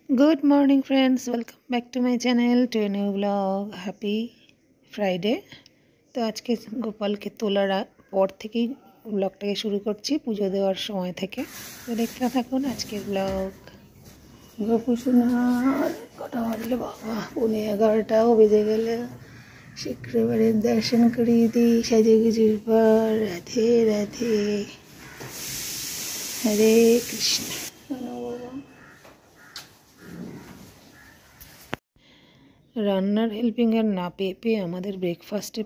Good morning friends, welcome back to my channel to a new vlog. Happy Friday. তো আজকে গোপালকে তোলার পর থেকেই ব্লগটাকে শুরু করছি, পুজো দেওয়ার সময় থেকে। তো দেখতে থাকুন আজকের ব্লগ। গোপুসোনার কটা বাজলে বাবা, 11:30 বেজে গেলে। শুক্রবারের দর্শন করিয়ে দিই সাজে গুজুর পর। রাধে রাধে, হরে কৃষ্ণ। রান্নার হেল্পিং আর না পেয়ে আমাদের ব্রেকফাস্টে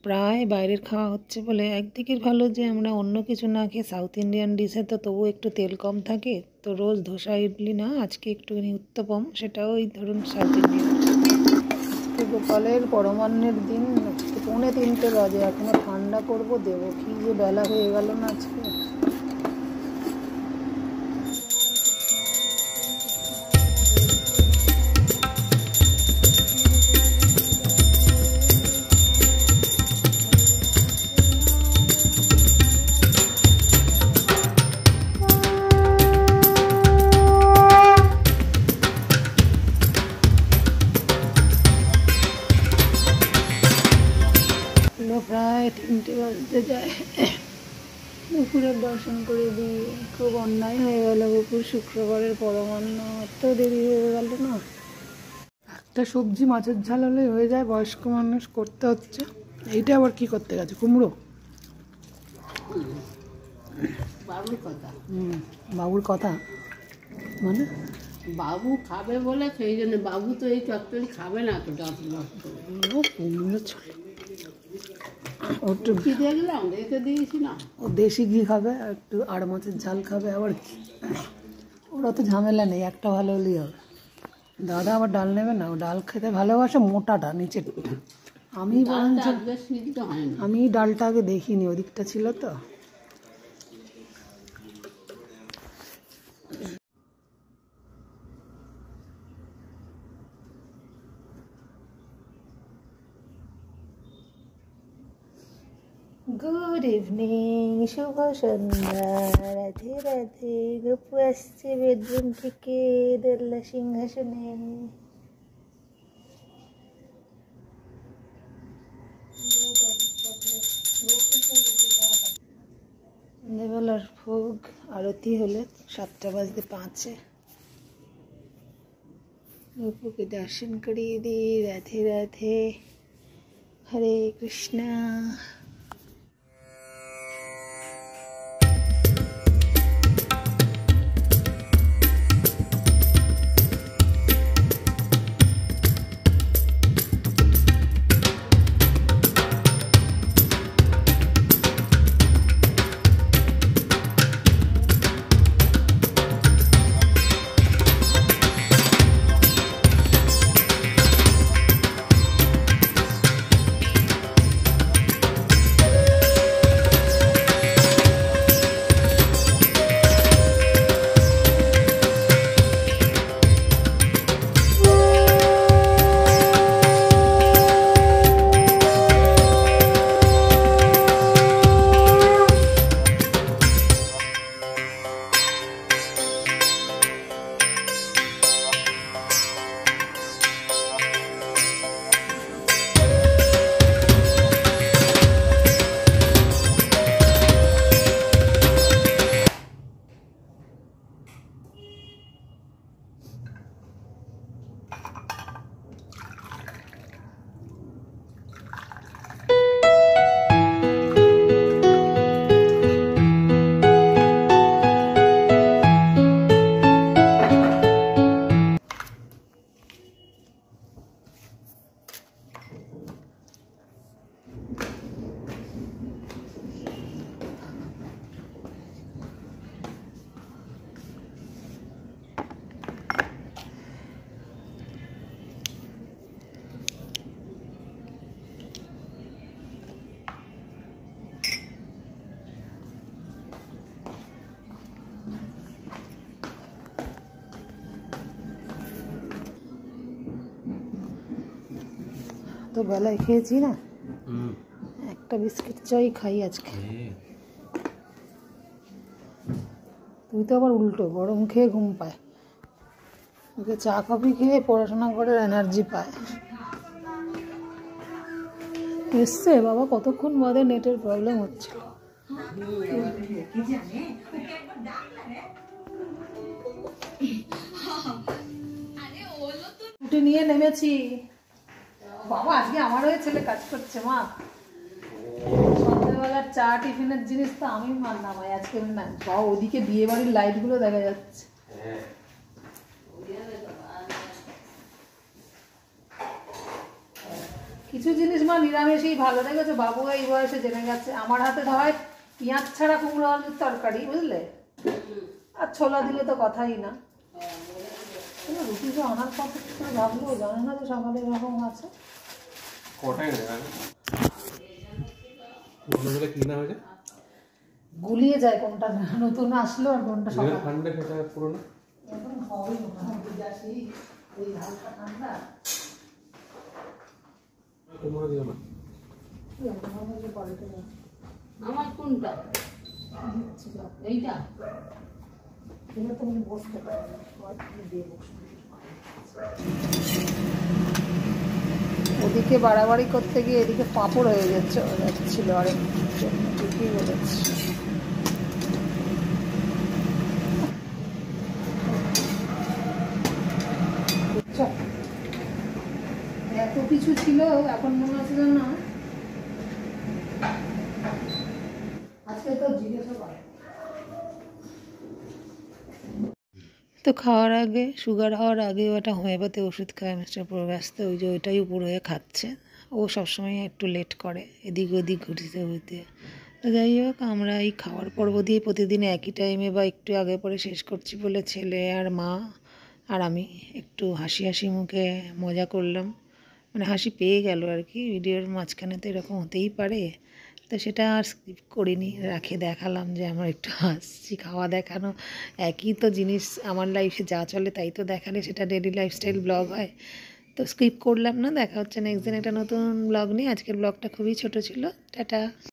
প্রায় বাইরের খাওয়া হচ্ছে বলে একদিকে ভালো যে আমরা অন্য কিছু না খেয়ে সাউথ ইন্ডিয়ান ডিশে তো তবু একটু তেল কম থাকে, তো রোজ ধোসা ইডলি না, আজকে একটুখানি উত্তপম, সেটাও ওই ধরুন সাউথ ইন্ডিয়ান। গোপালের পরমান্নের দিন, 2:45 বাজে, এখনো ঠান্ডা করবো দেবো, কি যে বেলা হয়ে গেল না আজকে। প্রায় 3টে বাজতে যায়, দুপুরের দর্শন করে দিই। খুব অন্যায় হয়ে গেল, দুপুর শুক্রবারের পরমান্ন, এত দেরি হয়ে গেল না। একটা সবজি মাছের ঝাল হলে হয়ে যায়, বয়স্ক মানুষ করতে হচ্ছে। এইটা আবার কি করতে গেছে, কুমড়ো? বাবুর কথা। বাবুর কথা মানে বাবু খাবে বলে সেই জন্য। বাবু তো এই চচ্চড়ি খাবে না, তো কুমড়ো ছিল, একটু ঘি দিয়ে গেলাম, রেখে দিয়েছি না। ও দেশি ঘি খাবে, আর একটু আর মাছের ঝাল খাবে, আবার কি, ওরা তো ঝামেলা নেই, একটা ভালো হলেই হবে। দাদা আবার ডাল নেবে না, ও ডাল খেতে ভালোবাসে, মোটাটা নিচের। আমি বরঞ্চ আমি ডালটা আগে দেখিনি, ওদিকটা ছিল তো। গুড ইভিনিং, শুভ সন্ধ্যা, রাধে রাধে। গপু আসছে বেডরুম থেকে দোলনা সিংহাসনে। সন্ধ্যেবেলার ভোগ আরতি হলে 7:05। গপুকে দর্শন করিয়ে দিই। রাধে রাধে, হরে কৃষ্ণ। তো বেলায় খেয়েছি না, একটা বিস্কিট চাই খাই আজকে। তুই তো আবার উল্টো, গরম খেয়ে ঘুম পায়। ওকে চা কফি খেয়ে পড়াশোনা করে এনার্জি পায়। এসছে বাবা, কতক্ষণ বাদে নেটের প্রবলেম হচ্ছিল। ছুটি নিয়ে নেমেছি বাবা, আজকে আমার হয়ে ছেলে কাজ করছে। মা সন্ধ্যাবেলার চা টিফিনের জিনিস তো আমি মানলাম, আজকে না বাবা। ওদিকে বিয়ে বাড়ির লাইট গুলো দেখা যাচ্ছে। কিছু জিনিস মা নিরামিষই ভালো, দেখেছো? বাবু এই বয়সে জেনে গেছে। আমার হাতে হয় পেঁয়াজ ছাড়া কুমড়ো আলুর তরকারি, বুঝলে? আর ছোলা দিলে তো কথাই না। রুটি তো আনার কথা ভাবলো, জানে না যে সকালে এরকম আছে। গুলিয়ে যায় কোনটা নতুন আসলো আর কোনটা সকালে। এখন হবে মোটামুটি যা সেই ওই হালকা ঠান্ডা। আমার কোনটা? এইটা তুমি বসতে পারো, ওদিকে বাড়াবাড়ি করতে গিয়ে এদিকে পাঁপড় হয়ে যাচ্ছিল। আরেক ঠিকই বলেছি। এত কিছু ছিল, এখন মনে হচ্ছে যেন আজকে তো জিজ্ঞাসা করে। তো খাওয়ার আগে, সুগার হওয়ার আগে ওটা হোমিওপ্যাথি ওষুধ খায় মিস্টার প্রভাস্ত। ওই যে ওইটাই উপর হয়ে খাচ্ছে। ও সবসময় একটু লেট করে, এদিক ওদিক ঘুরতে ঘুরতে। তো যাই হোক, আমরা এই খাওয়ার পর্ব দিয়ে প্রতিদিন একই টাইমে বা একটু আগে পরে শেষ করছি বলে ছেলে আর মা আর আমি একটু হাসি হাসি মুখে মজা করলাম। মানে হাসি পেয়ে গেল আর কি। ভিডিওর মাঝখানে তো এরকম হতেই পারে, তো সেটা আর স্কিপ করিনি, দেখালাম যে আমার একটু হাসছি। খাওয়া দেখানো একই তো জিনিস, আমার লাইফে যা চলে তাই তো দেখালে সেটা ডেইলি লাইফস্টাইল ব্লগ হয়। তো স্কিপ করলাম না। দেখা হচ্ছে নেক্সট দিন একটা নতুন ব্লগ নিয়ে। আজকের ব্লগটা খুবই ছোট ছিল। টাটা।